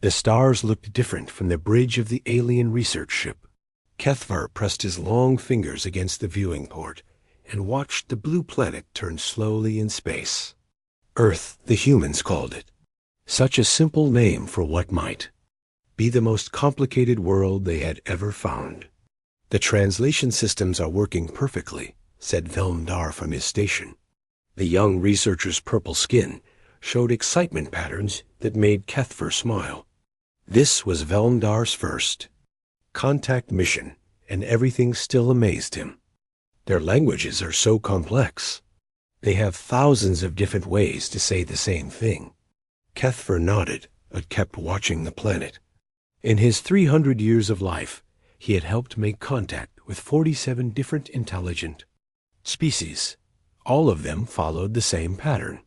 The stars looked different from the bridge of the alien research ship. Kethvar pressed his long fingers against the viewing port and watched the blue planet turn slowly in space. Earth, the humans called it. Such a simple name for what might be the most complicated world they had ever found. The translation systems are working perfectly, said Velmdar from his station. The young researcher's purple skin showed excitement patterns that made Kethvar smile. This was Velmdar's first contact mission, and everything still amazed him. Their languages are so complex. They have thousands of different ways to say the same thing. Kethvar nodded, but kept watching the planet. In his 300 years of life, he had helped make contact with 47 different intelligent species. All of them followed the same pattern.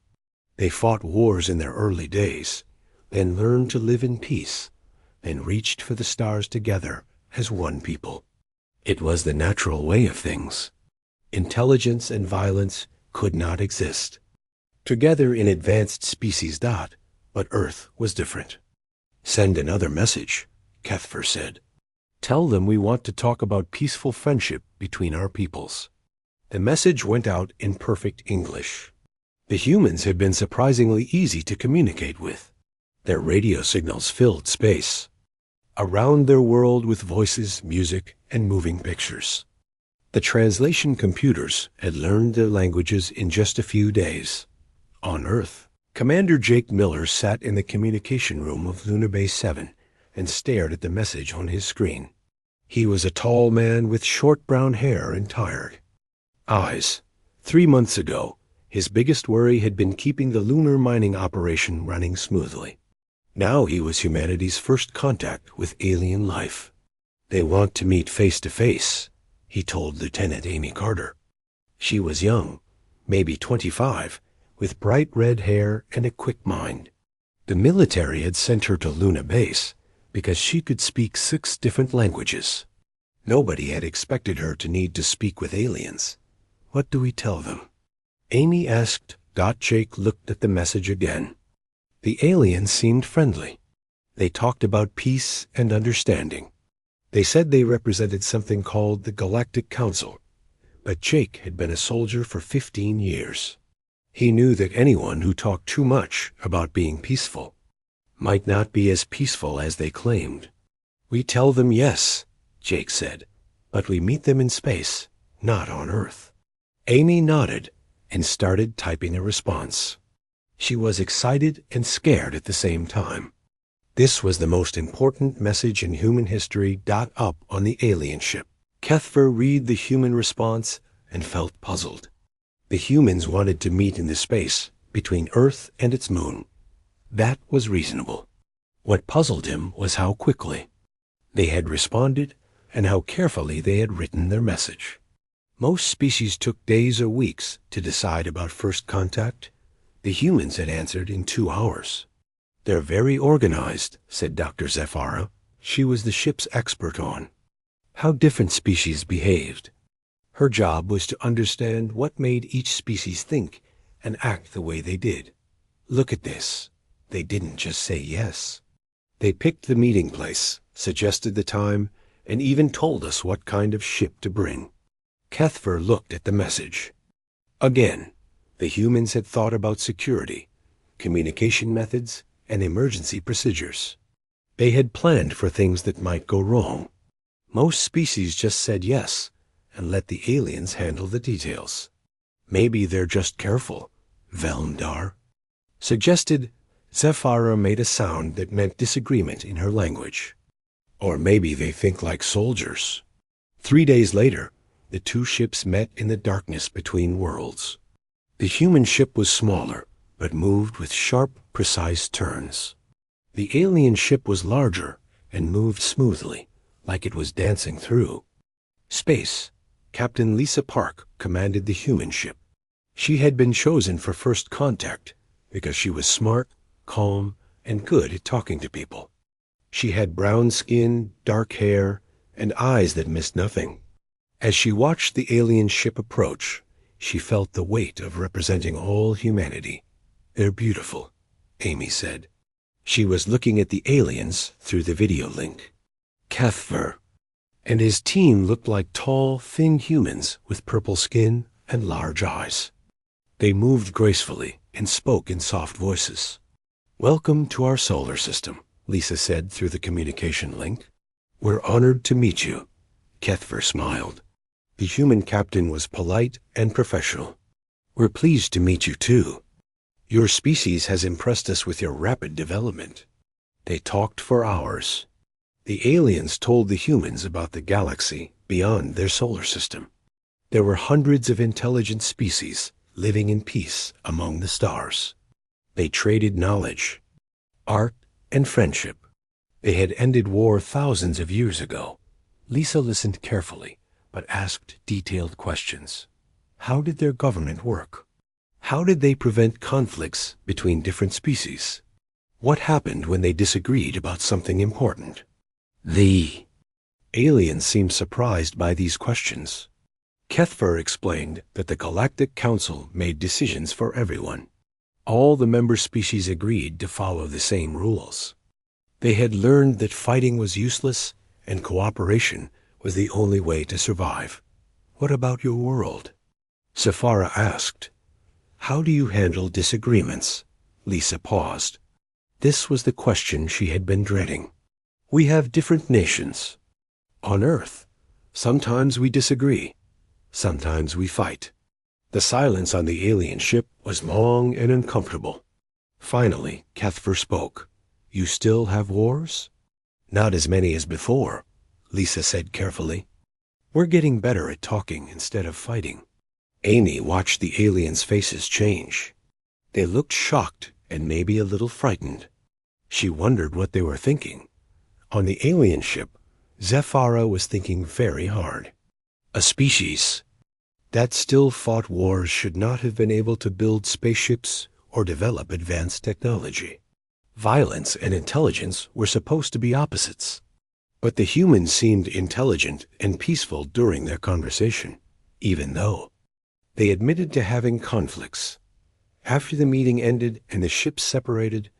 They fought wars in their early days, then learned to live in peace, then reached for the stars together as one people. It was the natural way of things. Intelligence and violence could not exist together in advanced species. But Earth was different. Send another message, Kethvar said. Tell them we want to talk about peaceful friendship between our peoples. The message went out in perfect English. The humans had been surprisingly easy to communicate with. Their radio signals filled space around their world with voices, music, and moving pictures. The translation computers had learned their languages in just a few days. On Earth, Commander Jake Miller sat in the communication room of Lunar Base 7 and stared at the message on his screen. He was a tall man with short brown hair and tired eyes. 3 months ago, his biggest worry had been keeping the lunar mining operation running smoothly. Now he was humanity's first contact with alien life. They want to meet face to face, he told Lieutenant Amy Carter. She was young, maybe 25, with bright red hair and a quick mind. The military had sent her to Luna Base because she could speak 6 different languages. Nobody had expected her to need to speak with aliens. What do we tell them? Amy asked. Jake looked at the message again. The aliens seemed friendly. They talked about peace and understanding. They said they represented something called the Galactic Council, but Jake had been a soldier for 15 years. He knew that anyone who talked too much about being peaceful might not be as peaceful as they claimed. We tell them yes, Jake said, but we meet them in space, not on Earth. Amy nodded and started typing a response. She was excited and scared at the same time. This was the most important message in human history. Up on the alien ship. Kethvar read the human response and felt puzzled. The humans wanted to meet in the space between Earth and its moon. That was reasonable. What puzzled him was how quickly they had responded and how carefully they had written their message. Most species took days or weeks to decide about first contact. The humans had answered in 2 hours. They're very organized, said Dr. Zephyra. She was the ship's expert on how different species behaved. Her job was to understand what made each species think and act the way they did. Look at this. They didn't just say yes. They picked the meeting place, suggested the time, and even told us what kind of ship to bring. Kethvar looked at the message. Again, the humans had thought about security, communication methods, and emergency procedures. They had planned for things that might go wrong. Most species just said yes and let the aliens handle the details. Maybe they're just careful, Velmdar suggested. Zephyra made a sound that meant disagreement in her language. Or maybe they think like soldiers. 3 days later, the 2 ships met in the darkness between worlds. The human ship was smaller, but moved with sharp, precise turns. The alien ship was larger and moved smoothly, like it was dancing through space. Captain Lisa Park commanded the human ship. She had been chosen for first contact because she was smart, calm, and good at talking to people. She had brown skin, dark hair, and eyes that missed nothing. As she watched the alien ship approach, she felt the weight of representing all humanity. They're beautiful, Amy said. She was looking at the aliens through the video link. Cathver and his team looked like tall, thin humans with purple skin and large eyes. They moved gracefully and spoke in soft voices. "Welcome to our solar system," Lisa said through the communication link. "We're honored to meet you." Cathver smiled. The human captain was polite and professional. "We're pleased to meet you too. Your species has impressed us with your rapid development." They talked for hours. The aliens told the humans about the galaxy beyond their solar system. There were hundreds of intelligent species living in peace among the stars. They traded knowledge, art, and friendship. They had ended war thousands of years ago. Lisa listened carefully, but asked detailed questions. How did their government work? How did they prevent conflicts between different species? What happened when they disagreed about something important? The aliens seemed surprised by these questions. Cathver explained that the Galactic Council made decisions for everyone. All the member species agreed to follow the same rules. They had learned that fighting was useless and cooperation was the only way to survive. "What about your world?" Safara asked. "How do you handle disagreements?" Lisa paused. This was the question she had been dreading. "We have different nations. On Earth, sometimes we disagree. Sometimes we fight." The silence on the alien ship was long and uncomfortable. Finally, Cathver spoke. "You still have wars?" "Not as many as before," Lisa said carefully. "We're getting better at talking instead of fighting." Amy watched the aliens' faces change. They looked shocked and maybe a little frightened. She wondered what they were thinking. On the alien ship, Zephyra was thinking very hard. A species that still fought wars should not have been able to build spaceships or develop advanced technology. Violence and intelligence were supposed to be opposites. But the humans seemed intelligent and peaceful during their conversation, even though they admitted to having conflicts. After the meeting ended and the ships separated,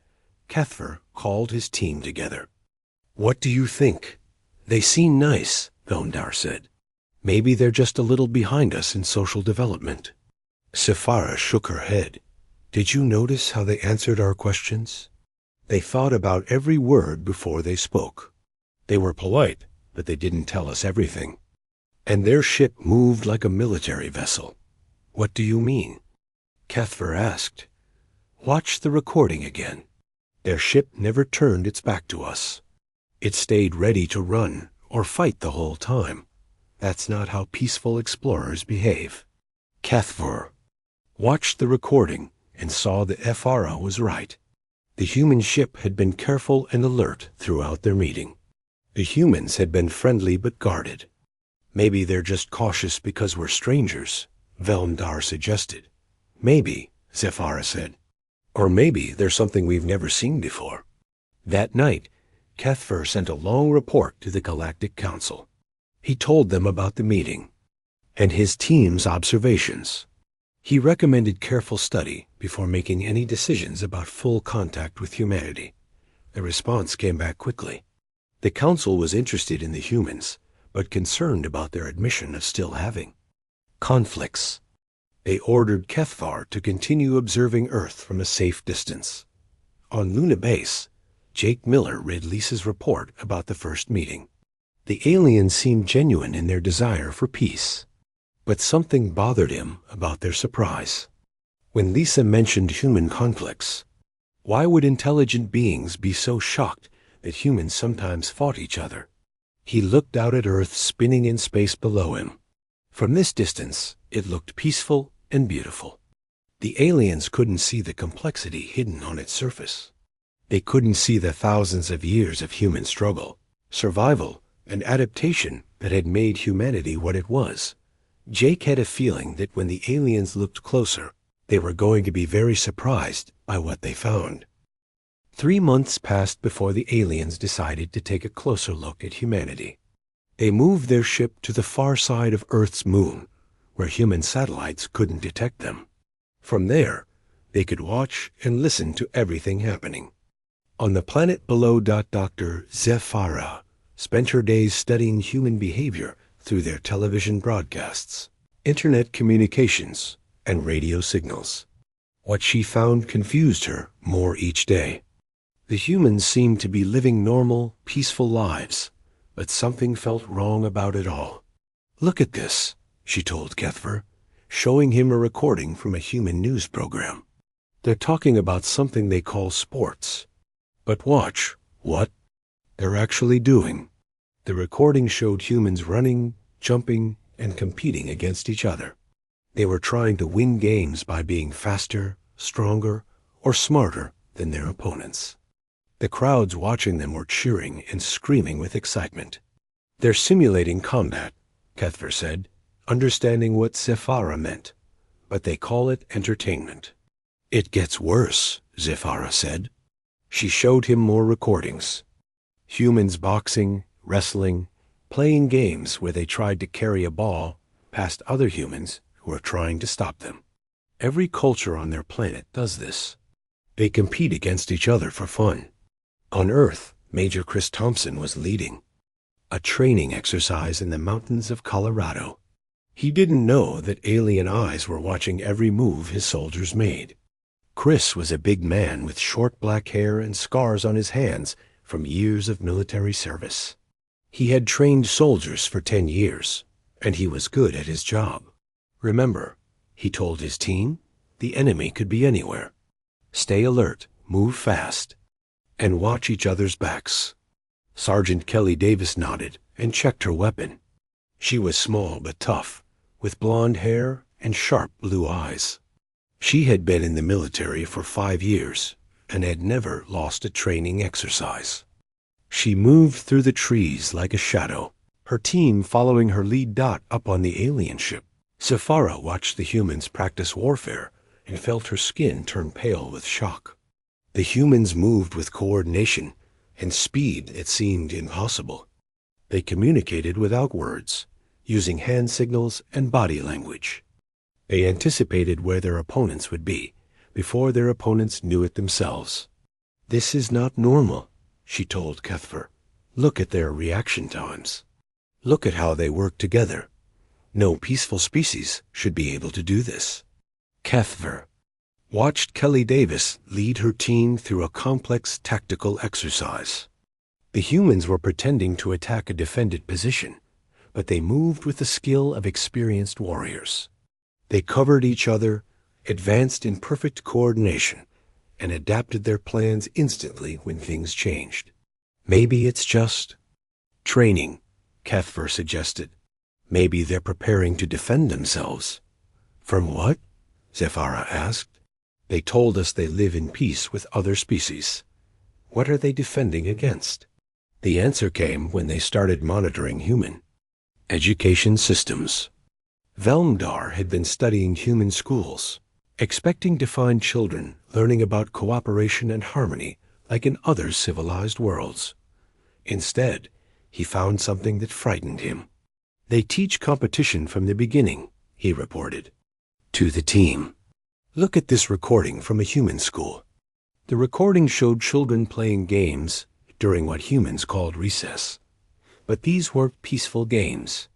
Cathver called his team together. "What do you think?" "They seem nice," Velmdar said. "Maybe they're just a little behind us in social development." Safara shook her head. "Did you notice how they answered our questions? They thought about every word before they spoke. They were polite, but they didn't tell us everything. And their ship moved like a military vessel." "What do you mean?" Cathver asked. "Watch the recording again. Their ship never turned its back to us. It stayed ready to run or fight the whole time. That's not how peaceful explorers behave." Cathver watched the recording and saw that Ephara was right. The human ship had been careful and alert throughout their meeting. The humans had been friendly but guarded. "Maybe they're just cautious because we're strangers," Velmdar suggested. "Maybe," Zephyra said. "Or maybe there's something we've never seen before." That night, Cathver sent a long report to the Galactic Council. He told them about the meeting and his team's observations. He recommended careful study before making any decisions about full contact with humanity. The response came back quickly. The Council was interested in the humans, but concerned about their admission of still having conflicts. They ordered Cathver to continue observing Earth from a safe distance. On Luna Base, Jake Miller read Lisa's report about the first meeting. The aliens seemed genuine in their desire for peace, but something bothered him about their surprise. When Lisa mentioned human conflicts, why would intelligent beings be so shocked that humans sometimes fought each other? He looked out at Earth spinning in space below him. From this distance, it looked peaceful and beautiful. The aliens couldn't see the complexity hidden on its surface. They couldn't see the thousands of years of human struggle, survival, and adaptation that had made humanity what it was. Jake had a feeling that when the aliens looked closer, they were going to be very surprised by what they found. 3 months passed before the aliens decided to take a closer look at humanity. They moved their ship to the far side of Earth's moon, where human satellites couldn't detect them. From there, they could watch and listen to everything happening. On the planet below, Dr. Zephyra spent her days studying human behavior through their television broadcasts, internet communications, and radio signals. What she found confused her more each day. The humans seemed to be living normal, peaceful lives, but something felt wrong about it all. "Look at this," she told Kethver, showing him a recording from a human news program. "They're talking about something they call sports. But watch what they're actually doing." The recording showed humans running, jumping, and competing against each other. They were trying to win games by being faster, stronger, or smarter than their opponents. The crowds watching them were cheering and screaming with excitement. "They're simulating combat," Kethver said, understanding what Zephyra meant, "but they call it entertainment." "It gets worse," Zephyra said. She showed him more recordings. Humans boxing, wrestling, playing games where they tried to carry a ball past other humans who are trying to stop them. Every culture on their planet does this. They compete against each other for fun. On Earth, Major Chris Thompson was leading a training exercise in the mountains of Colorado. He didn't know that alien eyes were watching every move his soldiers made. Chris was a big man with short black hair and scars on his hands from years of military service. He had trained soldiers for 10 years, and he was good at his job. "Remember," he told his team, "the enemy could be anywhere. Stay alert, move fast, and watch each other's backs." Sergeant Kelly Davis nodded and checked her weapon. She was small but tough, with blonde hair and sharp blue eyes. She had been in the military for 5 years and had never lost a training exercise. She moved through the trees like a shadow, her team following her lead dot up on the alien ship. Zephyra watched the humans practice warfare and felt her skin turn pale with shock. The humans moved with coordination and speed that seemed impossible. They communicated without words, using hand signals and body language. They anticipated where their opponents would be before their opponents knew it themselves. "This is not normal," she told Kethver. "Look at their reaction times. Look at how they work together. No peaceful species should be able to do this." Kethver watched Kelly Davis lead her team through a complex tactical exercise. The humans were pretending to attack a defended position, but they moved with the skill of experienced warriors. They covered each other, advanced in perfect coordination, and adapted their plans instantly when things changed. "Maybe it's just training," Kethver suggested. "Maybe they're preparing to defend themselves." "From what?" Zephyra asked. "They told us they live in peace with other species. What are they defending against?" The answer came when they started monitoring human education systems. Velmdar had been studying human schools, expecting to find children learning about cooperation and harmony like in other civilized worlds. Instead, he found something that frightened him. "They teach competition from the beginning," he reported to the team. "Look at this recording from a human school." The recording showed children playing games during what humans called recess. But these were peaceful games.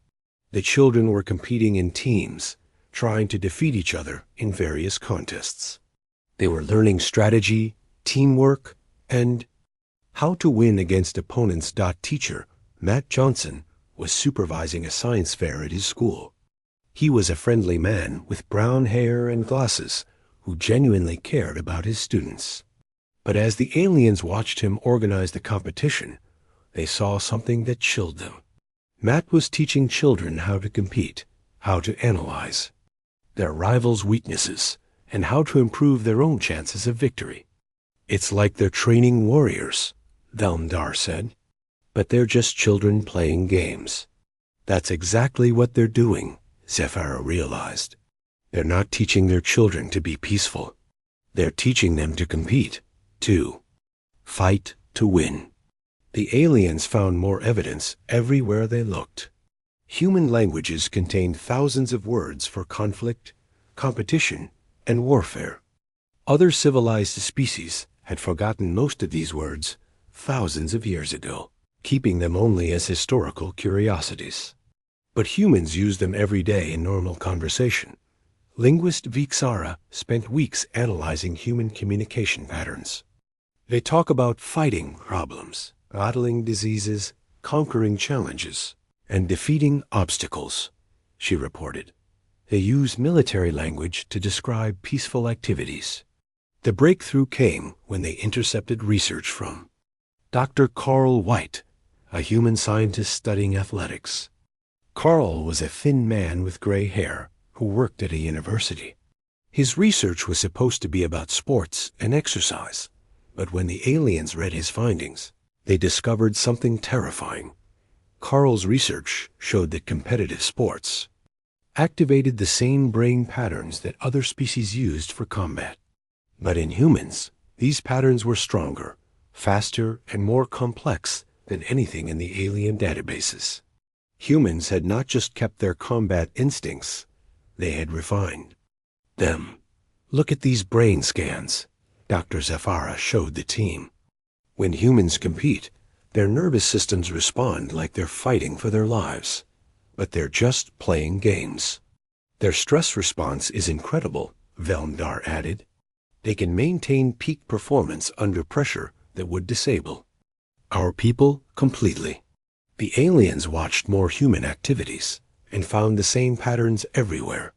The children were competing in teams, trying to defeat each other in various contests. They were learning strategy, teamwork, and how to win against opponents. Teacher Matt Johnson was supervising a science fair at his school. He was a friendly man with brown hair and glasses who genuinely cared about his students. But as the aliens watched him organize the competition, they saw something that chilled them. Matt was teaching children how to compete, how to analyze their rivals' weaknesses, and how to improve their own chances of victory. "It's like they're training warriors," Velmdar said. "But they're just children playing games." "That's exactly what they're doing," Zephyra realized. "They're not teaching their children to be peaceful. They're teaching them to compete, to fight to win." The aliens found more evidence everywhere they looked. Human languages contained thousands of words for conflict, competition, and warfare. Other civilized species had forgotten most of these words thousands of years ago, keeping them only as historical curiosities. But humans use them every day in normal conversation. Linguist Vixara spent weeks analyzing human communication patterns. They talk about fighting problems, battling diseases, conquering challenges, and defeating obstacles, she reported. They use military language to describe peaceful activities. The breakthrough came when they intercepted research from Dr. Carl White, a human scientist studying athletics. Carl was a thin man with gray hair who worked at a university. His research was supposed to be about sports and exercise, but when the aliens read his findings, they discovered something terrifying. Carl's research showed that competitive sports activated the same brain patterns that other species used for combat. But in humans, these patterns were stronger, faster, and more complex than anything in the alien databases. Humans had not just kept their combat instincts, they had refined them. Look at these brain scans, Dr. Zafara showed the team. When humans compete, their nervous systems respond like they're fighting for their lives, but they're just playing games. Their stress response is incredible, Velmdar added. They can maintain peak performance under pressure that would disable our people completely. The aliens watched more human activities and found the same patterns everywhere.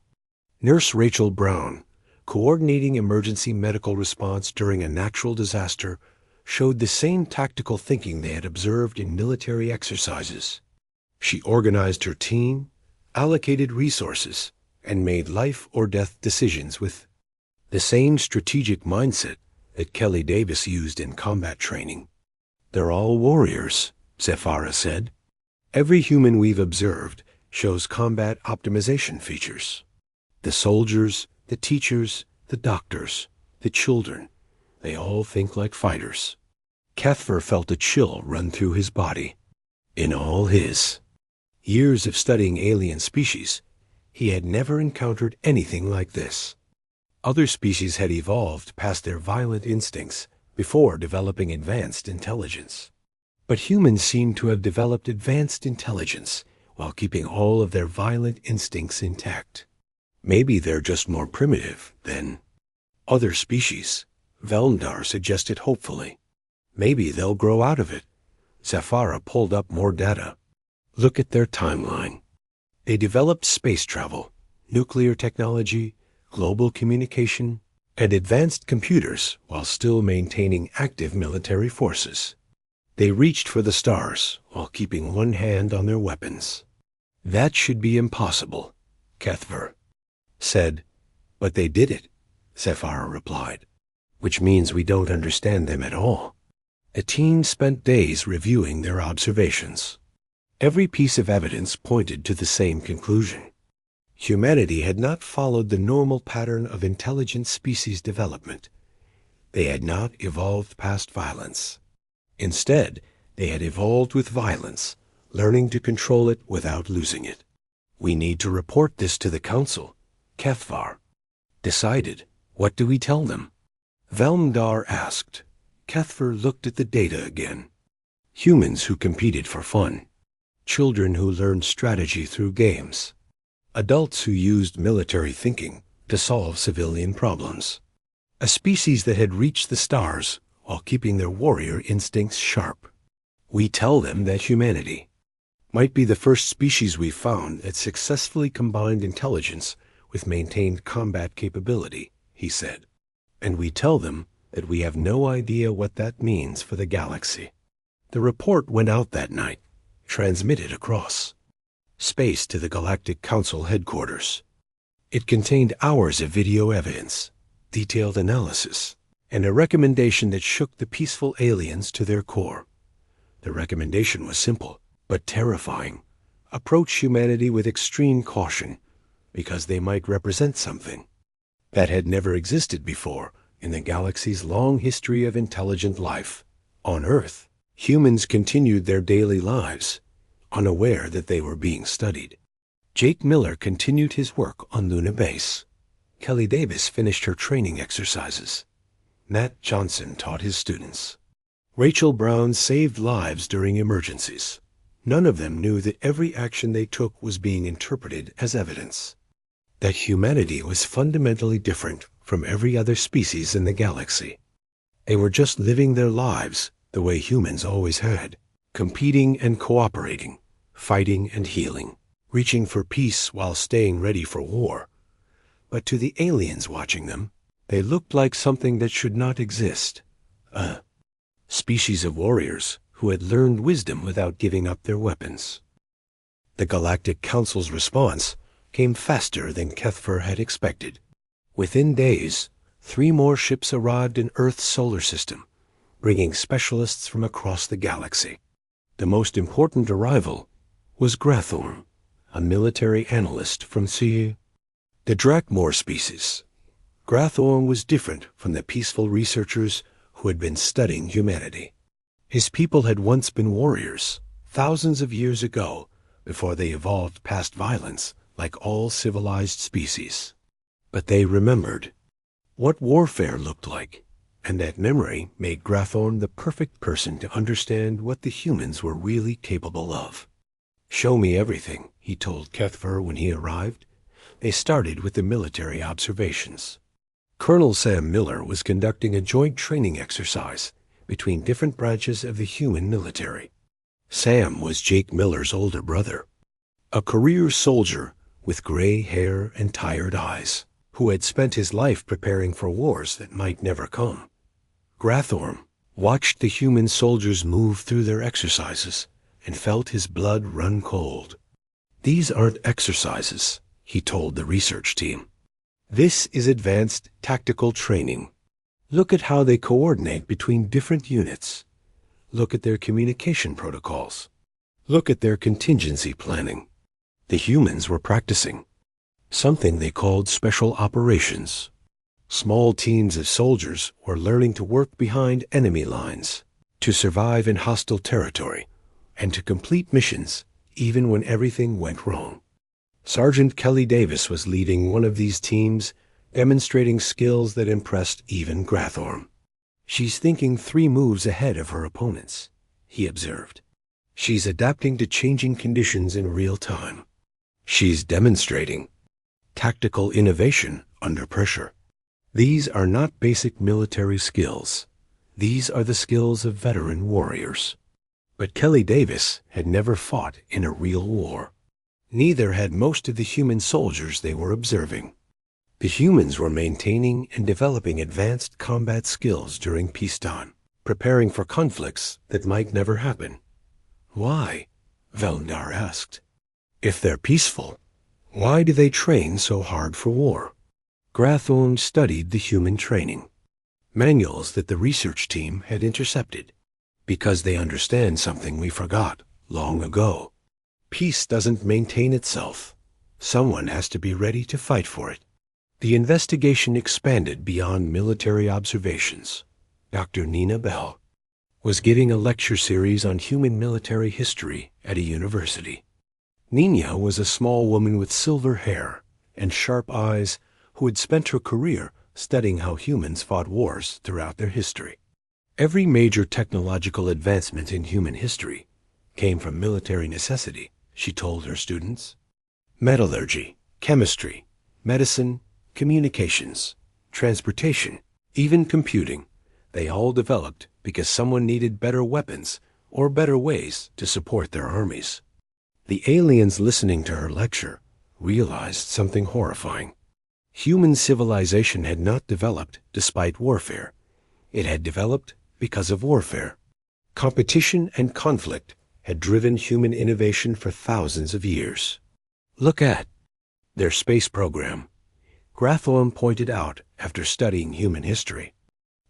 Nurse Rachel Brown, coordinating emergency medical response during a natural disaster, showed the same tactical thinking they had observed in military exercises. She organized her team, allocated resources, and made life or death decisions with the same strategic mindset that Kelly Davis used in combat training. They're all warriors, Zafara said. Every human we've observed shows combat optimization features. The soldiers, the teachers, the doctors, the children, they all think like fighters. Cathver felt a chill run through his body. In all his years of studying alien species, he had never encountered anything like this. Other species had evolved past their violent instincts before developing advanced intelligence. But humans seem to have developed advanced intelligence while keeping all of their violent instincts intact. Maybe they're just more primitive than other species, Velmdar suggested hopefully. Maybe they'll grow out of it. Zafara pulled up more data. Look at their timeline. They developed space travel, nuclear technology, global communication, and advanced computers while still maintaining active military forces. They reached for the stars while keeping one hand on their weapons. That should be impossible, Cathver said. But they did it, Zafara replied, which means we don't understand them at all. A team spent days reviewing their observations. Every piece of evidence pointed to the same conclusion. Humanity had not followed the normal pattern of intelligent species development. They had not evolved past violence. Instead, they had evolved with violence, learning to control it without losing it. We need to report this to the council, Cathvar decided. What do we tell them? Velmdar asked. Cathvar looked at the data again. Humans who competed for fun. Children who learned strategy through games. Adults who used military thinking to solve civilian problems. A species that had reached the stars while keeping their warrior instincts sharp. We tell them that humanity might be the first species we've found that successfully combined intelligence with maintained combat capability, he said. And we tell them that we have no idea what that means for the galaxy. The report went out that night, transmitted across space to the Galactic Council headquarters. It contained hours of video evidence, detailed analysis, and a recommendation that shook the peaceful aliens to their core. The recommendation was simple, but terrifying. Approach humanity with extreme caution, because they might represent something that had never existed before in the galaxy's long history of intelligent life. On Earth, humans continued their daily lives, unaware that they were being studied. Jake Miller continued his work on Luna Base. Kelly Davis finished her training exercises. Nat Johnson taught his students. Rachel Brown saved lives during emergencies. None of them knew that every action they took was being interpreted as evidence. That humanity was fundamentally different from every other species in the galaxy. They were just living their lives the way humans always had, competing and cooperating, fighting and healing, reaching for peace while staying ready for war. But to the aliens watching them, they looked like something that should not exist. A species of warriors who had learned wisdom without giving up their weapons. The Galactic Council's response came faster than Kethfer had expected. Within days, 3 more ships arrived in Earth's solar system, bringing specialists from across the galaxy. The most important arrival was Grathorn, a military analyst from the Drakmor species. Grathorn was different from the peaceful researchers who had been studying humanity. His people had once been warriors, thousands of years ago, before they evolved past violence like all civilized species. But they remembered what warfare looked like, and that memory made Grathorn the perfect person to understand what the humans were really capable of. "Show me everything," he told Kethfer when he arrived. They started with the military observations. Colonel Sam Miller was conducting a joint training exercise between different branches of the human military. Sam was Jake Miller's older brother, a career soldier with gray hair and tired eyes, who had spent his life preparing for wars that might never come. Grathorn watched the human soldiers move through their exercises and felt his blood run cold. "These aren't exercises," he told the research team. "This is advanced tactical training. Look at how they coordinate between different units. Look at their communication protocols. Look at their contingency planning." The humans were practicing something they called special operations. Small teams of soldiers were learning to work behind enemy lines, to survive in hostile territory, and to complete missions even when everything went wrong. Sergeant Kelly Davis was leading one of these teams, demonstrating skills that impressed even Grathorn. "She's thinking 3 moves ahead of her opponents," he observed. "She's adapting to changing conditions in real time. She's demonstrating tactical innovation under pressure." These are not basic military skills. These are the skills of veteran warriors. But Kelly Davis had never fought in a real war. Neither had most of the human soldiers they were observing. The humans were maintaining and developing advanced combat skills during peacetime, preparing for conflicts that might never happen. "Why?" Veldar asked. "If they're peaceful, why do they train so hard for war?" Grathorn studied the human training, manuals that the research team had intercepted, because they understand something we forgot long ago. Peace doesn't maintain itself. Someone has to be ready to fight for it. The investigation expanded beyond military observations. Dr. Nina Bell was giving a lecture series on human military history at a university. Nina was a small woman with silver hair and sharp eyes who had spent her career studying how humans fought wars throughout their history. Every major technological advancement in human history came from military necessity, she told her students. Metallurgy, chemistry, medicine, communications, transportation, even computing, they all developed because someone needed better weapons or better ways to support their armies. The aliens listening to her lecture realized something horrifying. Human civilization had not developed despite warfare. It had developed because of warfare. Competition and conflict had driven human innovation for thousands of years. Look at their space program, Grathorn pointed out after studying human history.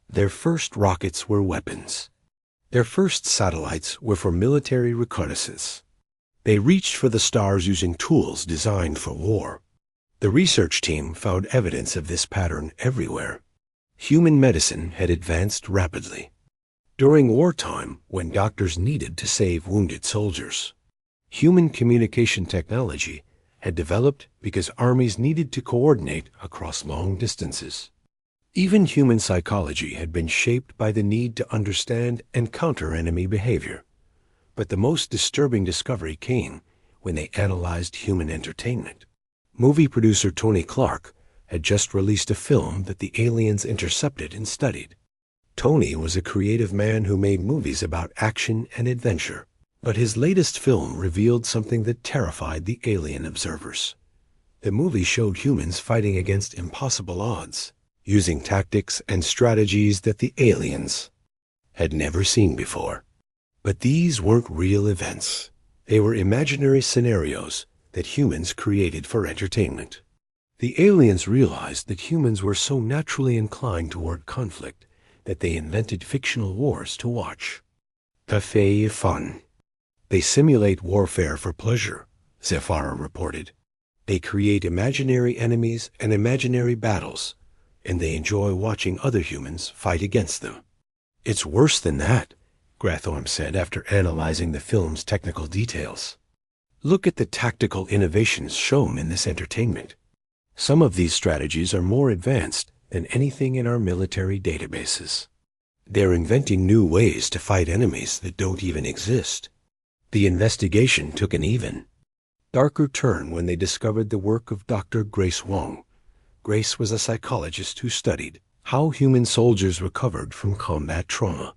Their first rockets were weapons. Their first satellites were for military reconnaissance. They reached for the stars using tools designed for war. The research team found evidence of this pattern everywhere. Human medicine had advanced rapidly. During wartime, when doctors needed to save wounded soldiers, human communication technology had developed because armies needed to coordinate across long distances. Even human psychology had been shaped by the need to understand and counter enemy behavior. But the most disturbing discovery came when they analyzed human entertainment. Movie producer Tony Clark had just released a film that the aliens intercepted and studied. Tony was a creative man who made movies about action and adventure, but his latest film revealed something that terrified the alien observers. The movie showed humans fighting against impossible odds, using tactics and strategies that the aliens had never seen before. But these weren't real events. They were imaginary scenarios that humans created for entertainment. The aliens realized that humans were so naturally inclined toward conflict that they invented fictional wars to watch. Fait fun. They simulate warfare for pleasure, Zephyr reported. They create imaginary enemies and imaginary battles, and they enjoy watching other humans fight against them. It's worse than that, Grathorm said after analyzing the film's technical details. Look at the tactical innovations shown in this entertainment. Some of these strategies are more advanced than anything in our military databases. They're inventing new ways to fight enemies that don't even exist. The investigation took an even darker turn when they discovered the work of Dr. Grace Wong. Grace was a psychologist who studied how human soldiers recovered from combat trauma.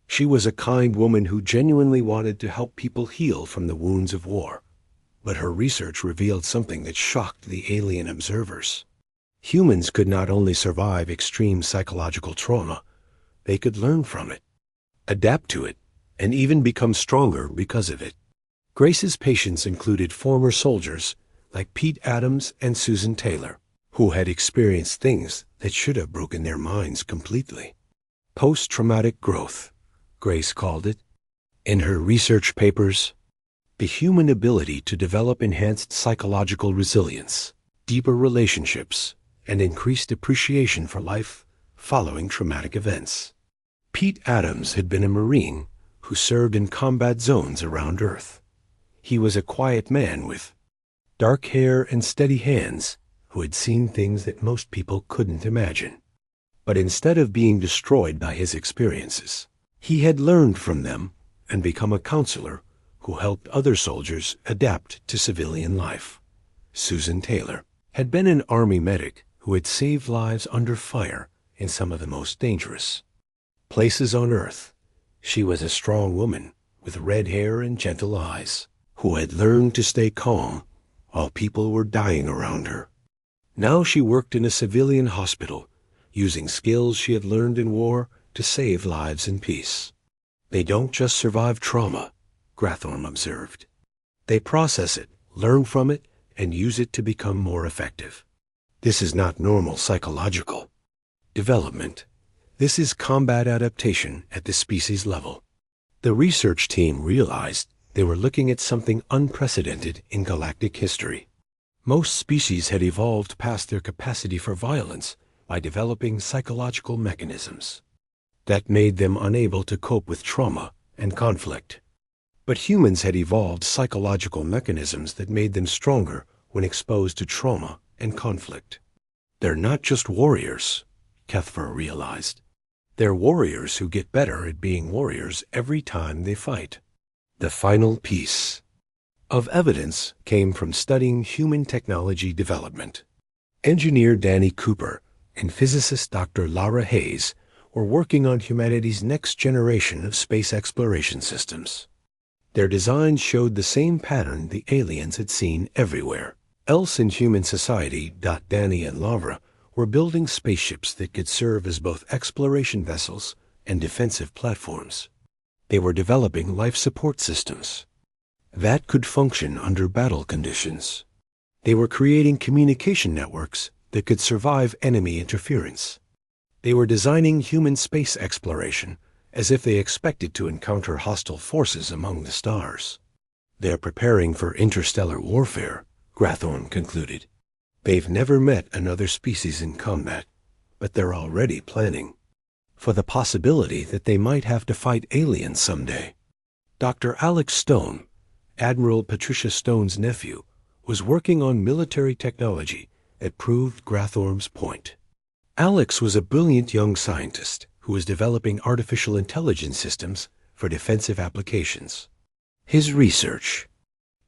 She was a kind woman who genuinely wanted to help people heal from the wounds of war. But her research revealed something that shocked the alien observers. Humans could not only survive extreme psychological trauma, they could learn from it, adapt to it, and even become stronger because of it. Grace's patients included former soldiers like Pete Adams and Susan Taylor, who had experienced things that should have broken their minds completely. Post-traumatic growth, Grace called it. In her research papers, the human ability to develop enhanced psychological resilience, deeper relationships, and increased appreciation for life following traumatic events. Pete Adams had been a Marine who served in combat zones around Earth. He was a quiet man with dark hair and steady hands who had seen things that most people couldn't imagine. But instead of being destroyed by his experiences, he had learned from them and become a counselor who helped other soldiers adapt to civilian life. Susan Taylor had been an Army medic who had saved lives under fire in some of the most dangerous places on Earth. She was a strong woman with red hair and gentle eyes who had learned to stay calm while people were dying around her. Now she worked in a civilian hospital, using skills she had learned in war to save lives in peace. They don't just survive trauma, Grathorm observed. They process it, learn from it, and use it to become more effective. This is not normal psychological development. This is combat adaptation at the species level. The research team realized they were looking at something unprecedented in galactic history. Most species had evolved past their capacity for violence by developing psychological mechanisms that made them unable to cope with trauma and conflict. But humans had evolved psychological mechanisms that made them stronger when exposed to trauma and conflict. They're not just warriors, Kethver realized. They're warriors who get better at being warriors every time they fight. The final piece of evidence came from studying human technology development. Engineer Danny Cooper and physicist Dr. Lara Hayes were working on humanity's next generation of space exploration systems. Their designs showed the same pattern the aliens had seen everywhere else in human society. Danny and Lara were building spaceships that could serve as both exploration vessels and defensive platforms. They were developing life support systems that could function under battle conditions. They were creating communication networks that could survive enemy interference. They were designing human space exploration as if they expected to encounter hostile forces among the stars. They're preparing for interstellar warfare, Grathorm concluded. They've never met another species in combat, but they're already planning for the possibility that they might have to fight aliens someday. Dr. Alex Stone, Admiral Patricia Stone's nephew, was working on military technology that proved Grathorm's point. Alex was a brilliant young scientist who was developing artificial intelligence systems for defensive applications. His research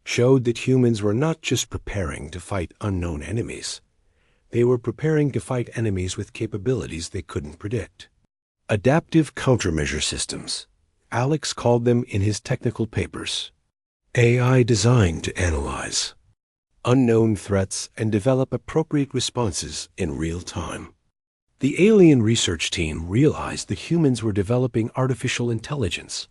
showed that humans were not just preparing to fight unknown enemies. They were preparing to fight enemies with capabilities they couldn't predict. Adaptive countermeasure systems, Alex called them in his technical papers. AI designed to analyze unknown threats and develop appropriate responses in real time. The alien research team realized that humans were developing artificial intelligence,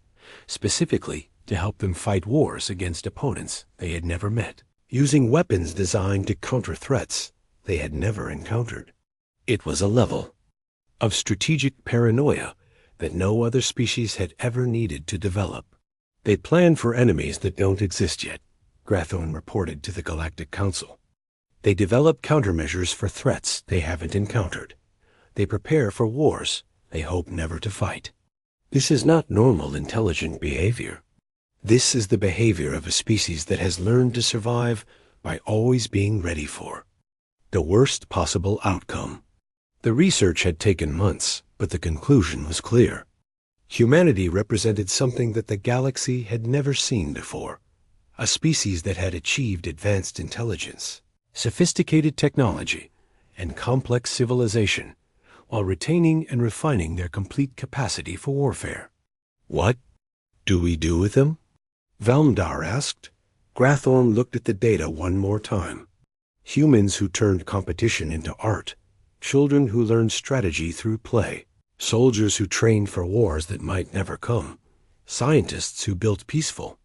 specifically to help them fight wars against opponents they had never met, using weapons designed to counter threats they had never encountered. It was a level of strategic paranoia that no other species had ever needed to develop. They planned for enemies that don't exist yet, Grathorn reported to the Galactic Council. They develop countermeasures for threats they haven't encountered. They prepare for wars they hope never to fight. This is not normal intelligent behavior. This is the behavior of a species that has learned to survive by always being ready for the worst possible outcome. The research had taken months, but the conclusion was clear. Humanity represented something that the galaxy had never seen before, a species that had achieved advanced intelligence, sophisticated technology, and complex civilization, while retaining and refining their complete capacity for warfare. What do we do with them? Valmdar asked. Grathorn looked at the data one more time. Humans who turned competition into art, children who learned strategy through play, soldiers who trained for wars that might never come, scientists who built peaceful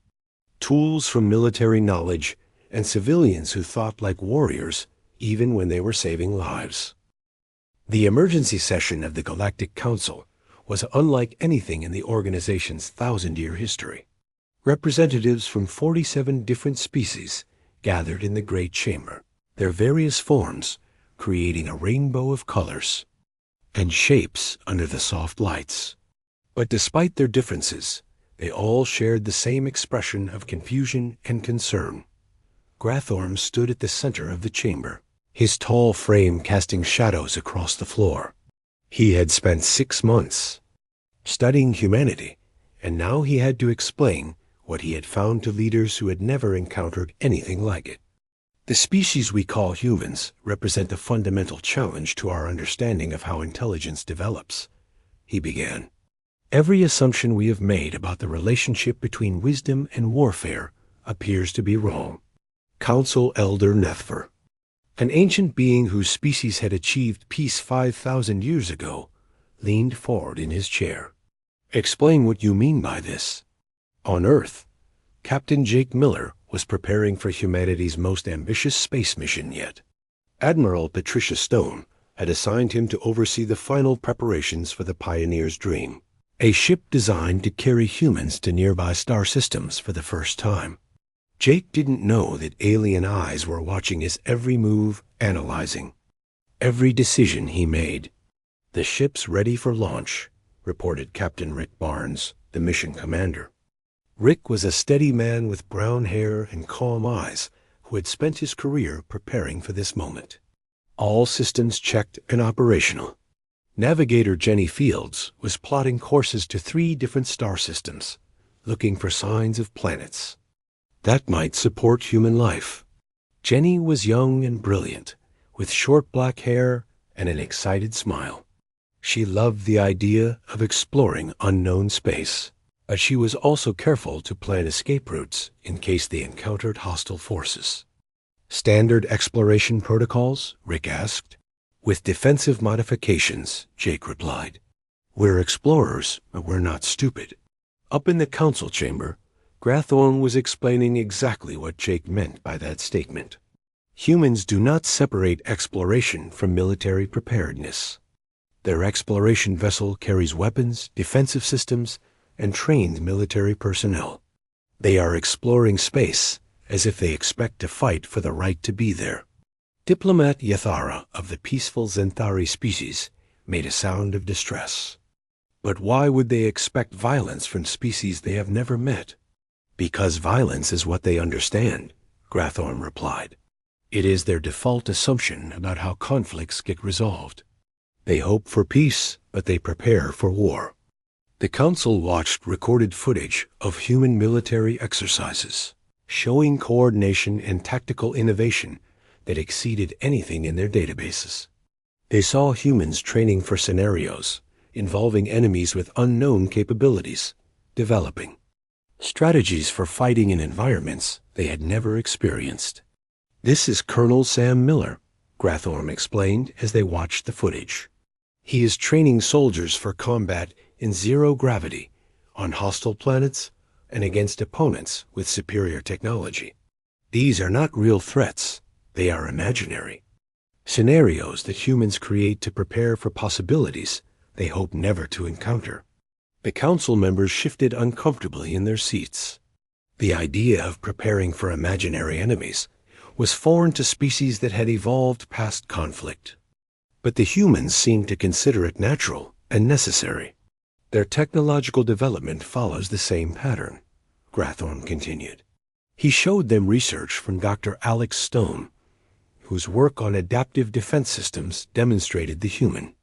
tools from military knowledge, and civilians who thought like warriors even when they were saving lives. The emergency session of the Galactic Council was unlike anything in the organization's 1,000-year history. Representatives from 47 different species gathered in the Great Chamber, their various forms creating a rainbow of colors and shapes under the soft lights. But despite their differences, they all shared the same expression of confusion and concern. Grathorn stood at the center of the chamber, his tall frame casting shadows across the floor. He had spent 6 months studying humanity, and now he had to explain what he had found to leaders who had never encountered anything like it. The species we call humans represent a fundamental challenge to our understanding of how intelligence develops, he began. Every assumption we have made about the relationship between wisdom and warfare appears to be wrong. Council Elder Nethfer, an ancient being whose species had achieved peace 5,000 years ago, leaned forward in his chair. Explain what you mean by this. On Earth, Captain Jake Miller was preparing for humanity's most ambitious space mission yet. Admiral Patricia Stone had assigned him to oversee the final preparations for the Pioneer's Dream, a ship designed to carry humans to nearby star systems for the first time. Jake didn't know that alien eyes were watching his every move, analyzing every decision he made. The ship's ready for launch, reported Captain Rick Barnes, the mission commander. Rick was a steady man with brown hair and calm eyes who had spent his career preparing for this moment. All systems checked and operational. Navigator Jenny Fields was plotting courses to 3 different star systems, looking for signs of planets that might support human life. Jenny was young and brilliant, with short black hair and an excited smile. She loved the idea of exploring unknown space, but she was also careful to plan escape routes in case they encountered hostile forces. Standard exploration protocols? Rick asked. With defensive modifications, Jake replied. We're explorers, but we're not stupid. Up in the council chamber, Grathorn was explaining exactly what Jake meant by that statement. Humans do not separate exploration from military preparedness. Their exploration vessel carries weapons, defensive systems, and trained military personnel. They are exploring space as if they expect to fight for the right to be there. Diplomat Yathara of the peaceful Zenthari species made a sound of distress. But why would they expect violence from species they have never met? Because violence is what they understand, Grathorn replied. It is their default assumption about how conflicts get resolved. They hope for peace, but they prepare for war. The council watched recorded footage of human military exercises, showing coordination and tactical innovation that exceeded anything in their databases. They saw humans training for scenarios involving enemies with unknown capabilities, developing strategies for fighting in environments they had never experienced. "This is Colonel Sam Miller," Grathorm explained as they watched the footage. "He is training soldiers for combat in zero gravity, on hostile planets, and against opponents with superior technology. These are not real threats, they are imaginary. Scenarios that humans create to prepare for possibilities they hope never to encounter." The council members shifted uncomfortably in their seats. The idea of preparing for imaginary enemies was foreign to species that had evolved past conflict. But the humans seemed to consider it natural and necessary. "Their technological development follows the same pattern," Grathorm continued. He showed them research from Dr. Alex Stone, whose work on adaptive defense systems demonstrated the human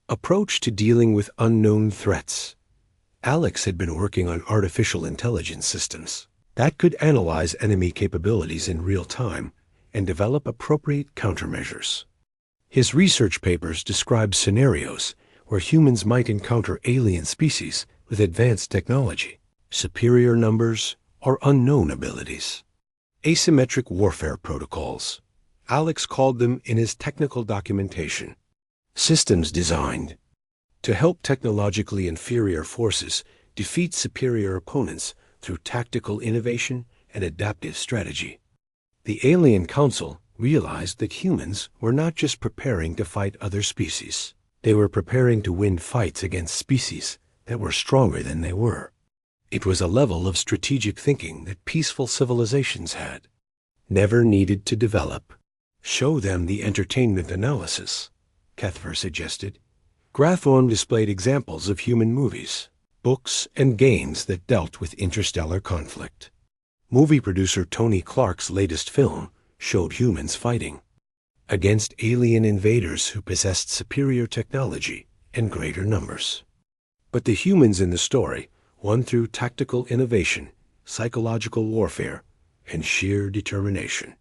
approach to dealing with unknown threats. Alex had been working on artificial intelligence systems that could analyze enemy capabilities in real time and develop appropriate countermeasures. His research papers describe scenarios where humans might encounter alien species with advanced technology, superior numbers, or unknown abilities. Asymmetric warfare protocols, Alex called them in his technical documentation. Systems designed to help technologically inferior forces defeat superior opponents through tactical innovation and adaptive strategy. The Alien Council realized that humans were not just preparing to fight other species. They were preparing to win fights against species that were stronger than they were. It was a level of strategic thinking that peaceful civilizations had never needed to develop. "Show them the entertainment analysis," Kethver suggested. Grathorm displayed examples of human movies, books, and games that dealt with interstellar conflict. Movie producer Tony Clark's latest film showed humans fighting against alien invaders who possessed superior technology and greater numbers. But the humans in the story won through tactical innovation, psychological warfare, and sheer determination.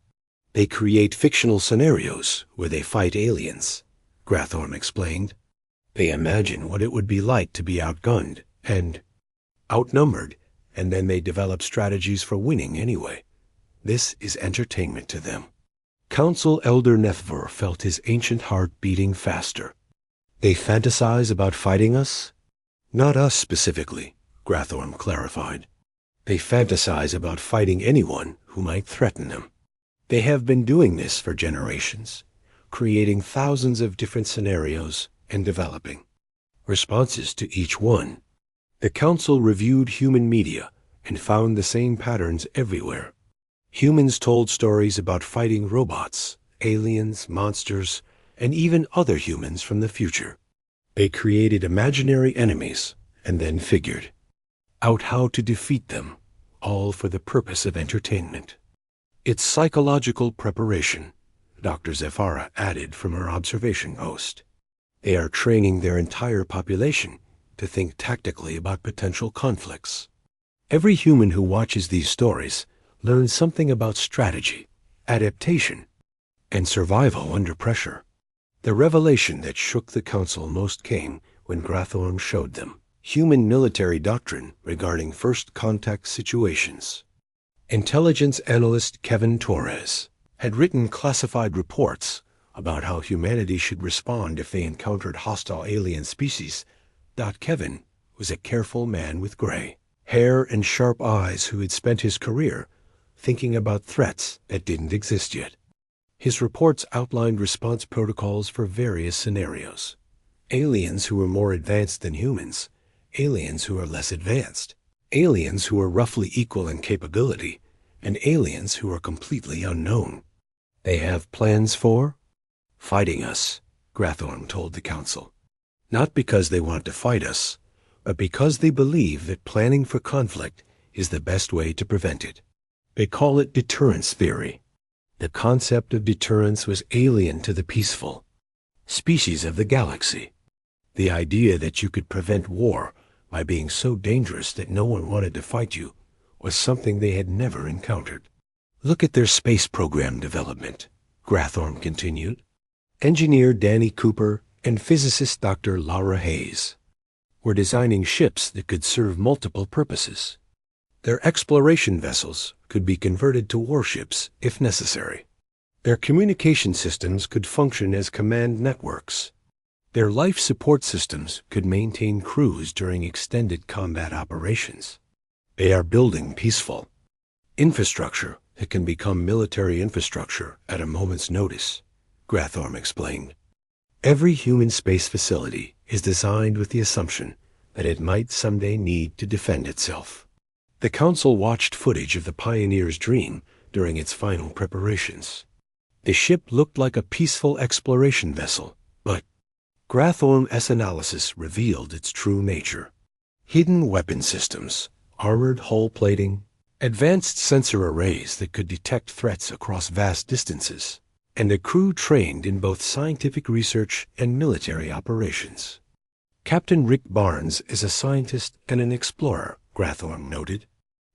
"They create fictional scenarios where they fight aliens," Grathorm explained. "They imagine what it would be like to be outgunned and outnumbered, and then they develop strategies for winning anyway. This is entertainment to them." Council Elder Nethvor felt his ancient heart beating faster. "They fantasize about fighting us?" "Not us specifically," Grathorm clarified. "They fantasize about fighting anyone who might threaten them. They have been doing this for generations, creating thousands of different scenarios and developing responses to each one." The council reviewed human media and found the same patterns everywhere. Humans told stories about fighting robots, aliens, monsters, and even other humans from the future. They created imaginary enemies and then figured out how to defeat them, all for the purpose of entertainment. "It's psychological preparation," Dr. Zefara added from her observation post. "They are training their entire population to think tactically about potential conflicts." Every human who watches these stories learns something about strategy, adaptation, and survival under pressure. The revelation that shook the council most came when Grathorm showed them human military doctrine regarding first contact situations. Intelligence analyst Kevin Torres had written classified reports about how humanity should respond if they encountered hostile alien species. Kevin was a careful man with gray hair and sharp eyes who had spent his career thinking about threats that didn't exist yet. His reports outlined response protocols for various scenarios. Aliens who were more advanced than humans, aliens who are less advanced, aliens who are roughly equal in capability, and aliens who are completely unknown. They have plans for fighting us, Grathorm told the council. Not because they want to fight us, but because they believe that planning for conflict is the best way to prevent it. They call it deterrence theory. The concept of deterrence was alien to the peaceful. species of the galaxy. The idea that you could prevent war by being so dangerous that no one wanted to fight you was something they had never encountered. Look at their space program development, Grathorn continued. Engineer Danny Cooper and physicist Dr. Laura Hayes were designing ships that could serve multiple purposes. Their exploration vessels could be converted to warships if necessary. Their communication systems could function as command networks. Their life support systems could maintain crews during extended combat operations. They are building peaceful infrastructure that can become military infrastructure at a moment's notice, Grathorn explained. Every human space facility is designed with the assumption that it might someday need to defend itself. The Council watched footage of the Pioneer's Dream during its final preparations. The ship looked like a peaceful exploration vessel, but Grathorn's analysis revealed its true nature. Hidden weapon systems, armored hull plating, advanced sensor arrays that could detect threats across vast distances, and a crew trained in both scientific research and military operations. Captain Rick Barnes is a scientist and an explorer, Grathorn noted,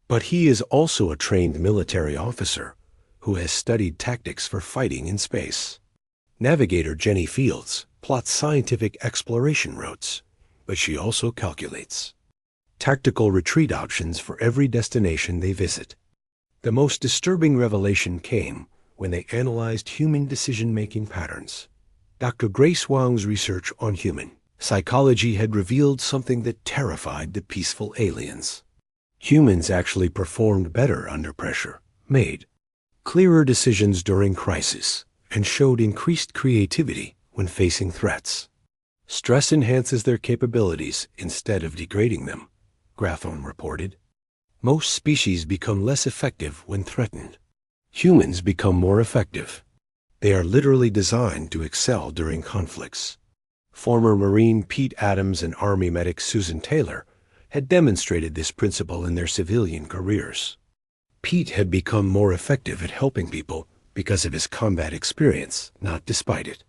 but he is also a trained military officer who has studied tactics for fighting in space. Navigator Jenny Fields plots scientific exploration routes, but she also calculates tactical retreat options for every destination they visit. The most disturbing revelation came when they analyzed human decision-making patterns. Dr. Grace Wang's research on human psychology had revealed something that terrified the peaceful aliens. Humans actually performed better under pressure, made clearer decisions during crisis, and showed increased creativity when facing threats. Stress enhances their capabilities instead of degrading them, Grathorn reported. Most species become less effective when threatened. Humans become more effective. They are literally designed to excel during conflicts. Former Marine Pete Adams and Army medic Susan Taylor had demonstrated this principle in their civilian careers. Pete had become more effective at helping people because of his combat experience, not despite it.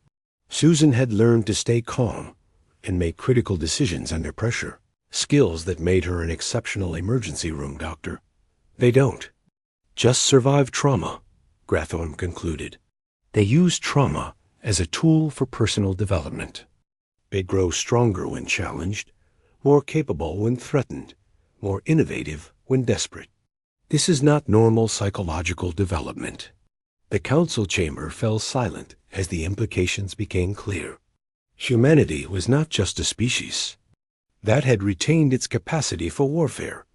Susan had learned to stay calm and make critical decisions under pressure, skills that made her an exceptional emergency room doctor. They don't just survive trauma, Grathorn concluded. They use trauma as a tool for personal development. They grow stronger when challenged, more capable when threatened, more innovative when desperate. This is not normal psychological development. The council chamber fell silent as the implications became clear. Humanity was not just a species that had retained its capacity for warfare.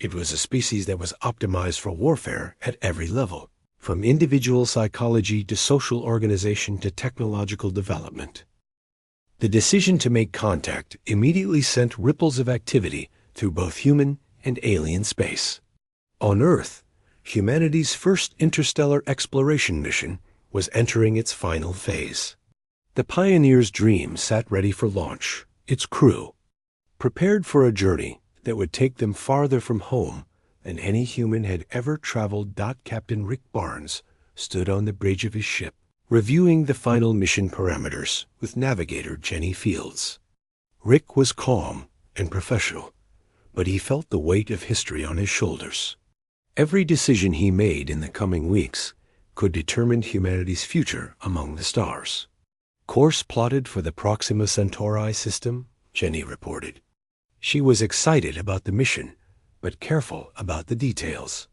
It was a species that was optimized for warfare at every level, from individual psychology to social organization to technological development. The decision to make contact immediately sent ripples of activity through both human and alien space. On Earth, humanity's first interstellar exploration mission was entering its final phase. The Pioneer's Dream sat ready for launch, its crew prepared for a journey that would take them farther from home than any human had ever traveled. Captain Rick Barnes stood on the bridge of his ship, reviewing the final mission parameters with navigator Jenny Fields. Rick was calm and professional, but he felt the weight of history on his shoulders. Every decision he made in the coming weeks could determine humanity's future among the stars. Course plotted for the Proxima Centauri system, Jenny reported. She was excited about the mission, but careful about the details.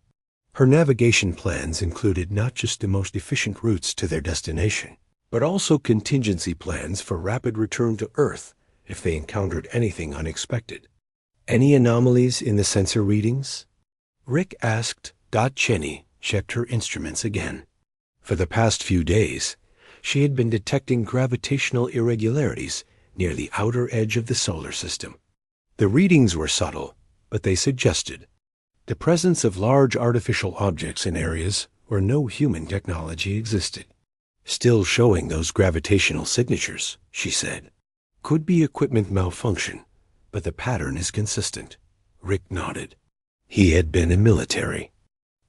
Her navigation plans included not just the most efficient routes to their destination, but also contingency plans for rapid return to Earth if they encountered anything unexpected. Any anomalies in the sensor readings? Rick asked. Jenny checked her instruments again. For the past few days, she had been detecting gravitational irregularities near the outer edge of the solar system. The readings were subtle, but they suggested the presence of large artificial objects in areas where no human technology existed. Still showing those gravitational signatures, she said. Could be equipment malfunction, but the pattern is consistent. Rick nodded. He had been a military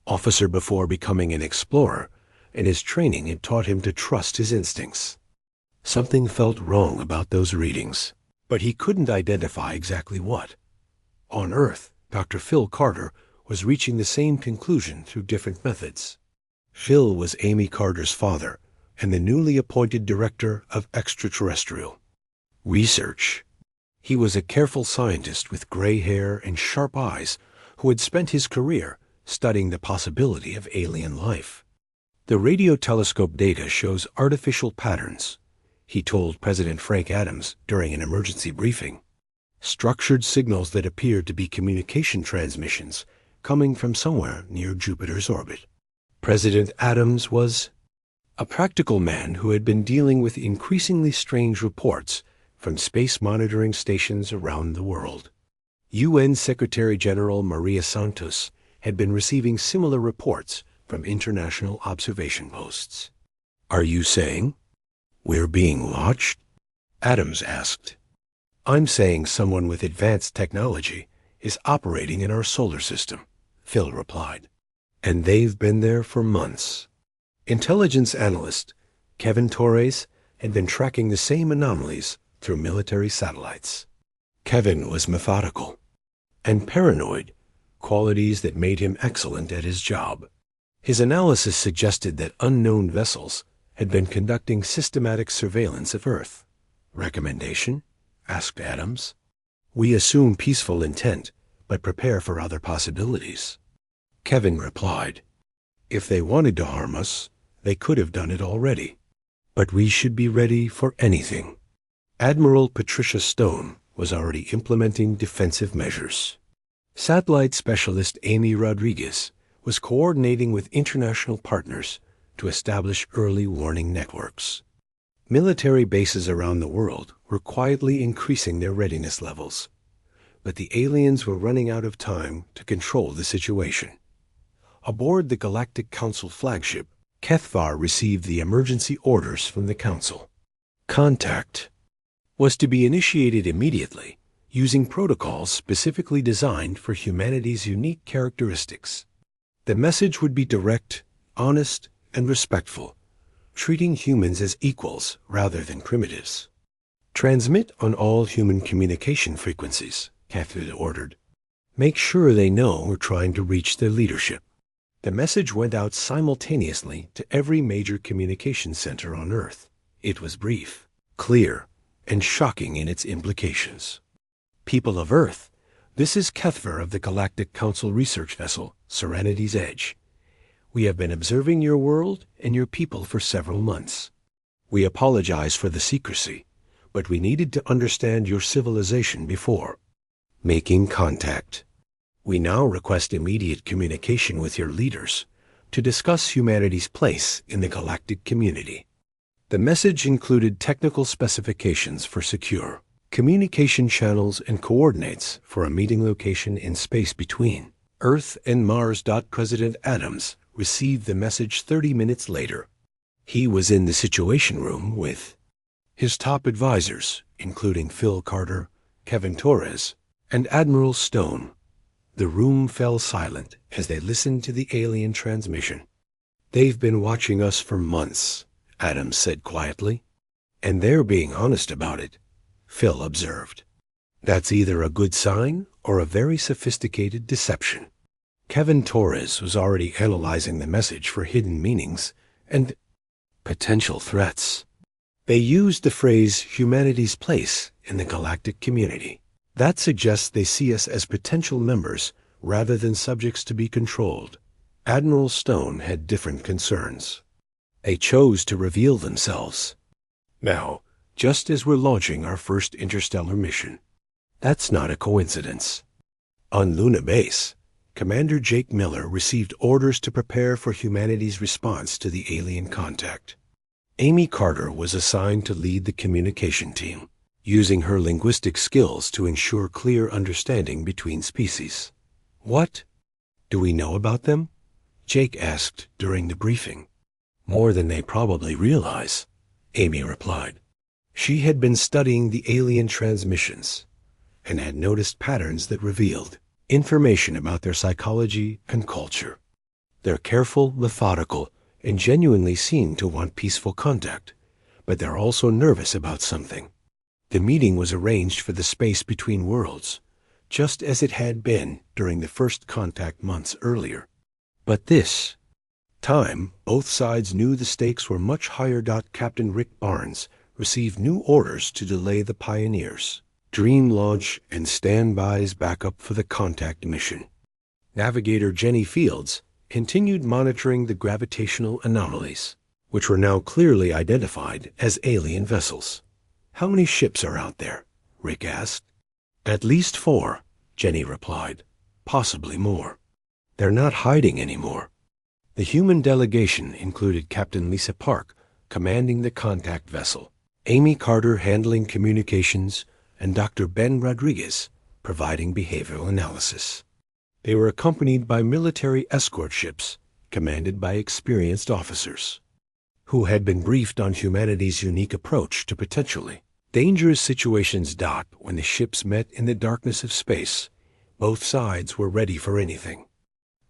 officer before becoming an explorer, and his training had taught him to trust his instincts. Something felt wrong about those readings, but he couldn't identify exactly what. On Earth, Dr. Phil Carter was reaching the same conclusion through different methods. Phil was Amy Carter's father and the newly appointed director of extraterrestrial research. He was a careful scientist with gray hair and sharp eyes who had spent his career studying the possibility of alien life. The radio telescope data shows artificial patterns, he told President Frank Adams during an emergency briefing. Structured signals that appeared to be communication transmissions coming from somewhere near Jupiter's orbit. President Adams was a practical man who had been dealing with increasingly strange reports from space monitoring stations around the world. UN Secretary-General Maria Santos had been receiving similar reports from international observation posts. "Are you saying we're being watched?" Adams asked. "I'm saying someone with advanced technology is operating in our solar system," Phil replied. "And they've been there for months." Intelligence analyst Kevin Torres had been tracking the same anomalies through military satellites. Kevin was methodical and paranoid, qualities that made him excellent at his job. His analysis suggested that unknown vessels had been conducting systematic surveillance of Earth. "Recommendation?" asked Adams. "We assume peaceful intent, but prepare for other possibilities." Kevin replied, "If they wanted to harm us, they could have done it already. But we should be ready for anything." Admiral Patricia Stone was already implementing defensive measures. Satellite specialist Amy Rodriguez was coordinating with international partners to establish early warning networks. Military bases around the world were quietly increasing their readiness levels, but the aliens were running out of time to control the situation. Aboard the Galactic Council flagship, Kethvar received the emergency orders from the Council. Contact was to be initiated immediately using protocols specifically designed for humanity's unique characteristics. The message would be direct, honest, and respectful, treating humans as equals rather than primitives. "Transmit on all human communication frequencies," Kethvar ordered. "Make sure they know we're trying to reach their leadership." The message went out simultaneously to every major communication center on Earth. It was brief, clear, and shocking in its implications. "People of Earth, this is Kethvar of the Galactic Council research vessel, Serenity's Edge. We have been observing your world and your people for several months. We apologize for the secrecy, but we needed to understand your civilization before making contact. We now request immediate communication with your leaders to discuss humanity's place in the galactic community." The message included technical specifications for secure communication channels and coordinates for a meeting location in space between Earth and Mars. President Adams received the message 30 minutes later. He was in the Situation Room with his top advisors, including Phil Carter, Kevin Torres, and Admiral Stone. The room fell silent as they listened to the alien transmission. "They've been watching us for months," Adams said quietly. "And they're being honest about it," Phil observed. "That's either a good sign or a very sophisticated deception." Kevin Torres was already analyzing the message for hidden meanings and potential threats. They used the phrase humanity's place in the galactic community. That suggests they see us as potential members rather than subjects to be controlled. Admiral Stone had different concerns. They chose to reveal themselves now, just as we're launching our first interstellar mission. That's not a coincidence. On Luna Base, Commander Jake Miller received orders to prepare for humanity's response to the alien contact. Amy Carter was assigned to lead the communication team, using her linguistic skills to ensure clear understanding between species. "What do we know about them?" Jake asked during the briefing. "More than they probably realize," Amy replied. She had been studying the alien transmissions and had noticed patterns that revealed information about their psychology and culture. They're careful, methodical, and genuinely seem to want peaceful contact, but they're also nervous about something. The meeting was arranged for the space between worlds, just as it had been during the first contact months earlier. But this time, both sides knew the stakes were much higher. Captain Rick Barnes received new orders to delay the Pioneers' Dream launch and standbys backup for the contact mission. Navigator Jenny Fields continued monitoring the gravitational anomalies, which were now clearly identified as alien vessels. "How many ships are out there?" Rick asked. "At least 4, Jenny replied. "Possibly more. They're not hiding anymore." The human delegation included Captain Lisa Park, commanding the contact vessel, Amy Carter handling communications, and Dr. Ben Rodriguez providing behavioral analysis. They were accompanied by military escort ships commanded by experienced officers who had been briefed on humanity's unique approach to potentially dangerous situations. When the ships met in the darkness of space, both sides were ready for anything.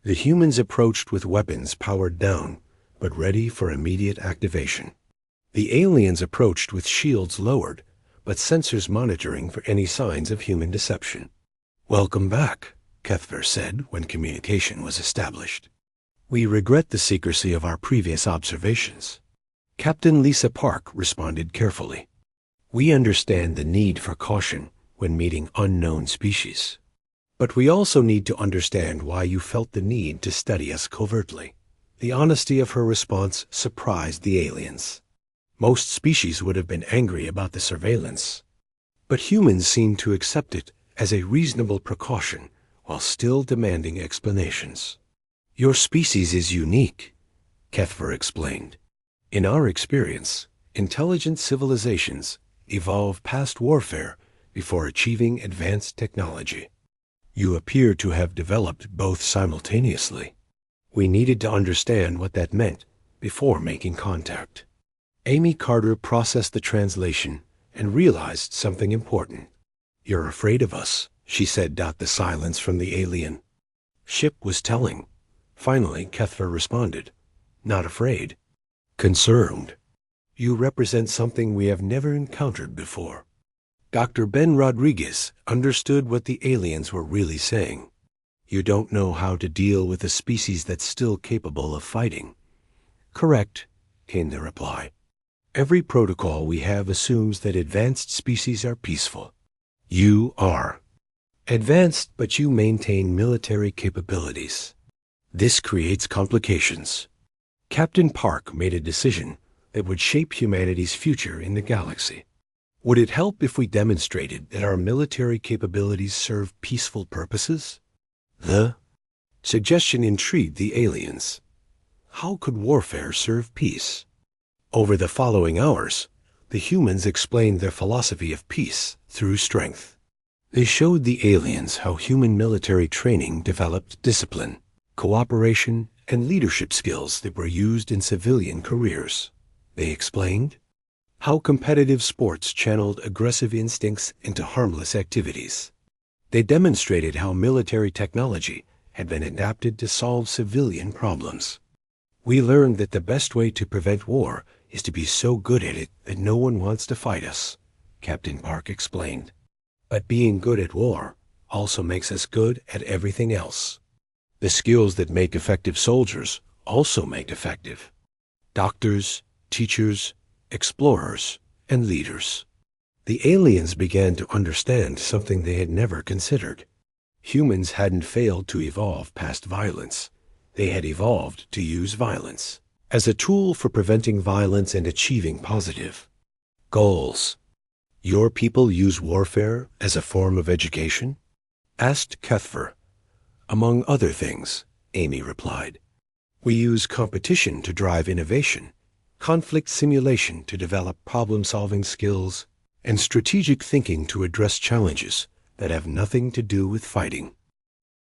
The humans approached with weapons powered down, but ready for immediate activation. The aliens approached with shields lowered, but sensors monitoring for any signs of human deception. "Welcome back," Cuthbert said when communication was established. "We regret the secrecy of our previous observations." Captain Lisa Park responded carefully. "We understand the need for caution when meeting unknown species. But we also need to understand why you felt the need to study us covertly." The honesty of her response surprised the aliens. Most species would have been angry about the surveillance, but humans seemed to accept it as a reasonable precaution while still demanding explanations. "Your species is unique," Cuthbert explained. "In our experience, intelligent civilizations evolve past warfare before achieving advanced technology. You appear to have developed both simultaneously. We needed to understand what that meant before making contact." Amy Carter processed the translation and realized something important. "You're afraid of us," she said. The silence from the alien ship was telling. Finally, Cuthbert responded, "Not afraid. Concerned. You represent something we have never encountered before." Dr. Ben Rodriguez understood what the aliens were really saying. "You don't know how to deal with a species that's still capable of fighting." "Correct," came the reply. "Every protocol we have assumes that advanced species are peaceful. You are advanced, but you maintain military capabilities. This creates complications." Captain Park made a decision that would shape humanity's future in the galaxy. "Would it help if we demonstrated that our military capabilities serve peaceful purposes?" The suggestion intrigued the aliens. How could warfare serve peace? Over the following hours, the humans explained their philosophy of peace through strength. They showed the aliens how human military training developed discipline, cooperation, and leadership skills that were used in civilian careers. They explained how competitive sports channeled aggressive instincts into harmless activities. They demonstrated how military technology had been adapted to solve civilian problems. "We learned that the best way to prevent war is to be so good at it that no one wants to fight us," Captain Park explained. "But being good at war also makes us good at everything else. The skills that make effective soldiers also make effective doctors, teachers, explorers, and leaders." The aliens began to understand something they had never considered. Humans hadn't failed to evolve past violence. They had evolved to use violence as a tool for preventing violence and achieving positive goals. "Your people use warfare as a form of education?" asked Cuthbert. "Among other things," Amy replied. "We use competition to drive innovation, conflict simulation to develop problem-solving skills, and strategic thinking to address challenges that have nothing to do with fighting."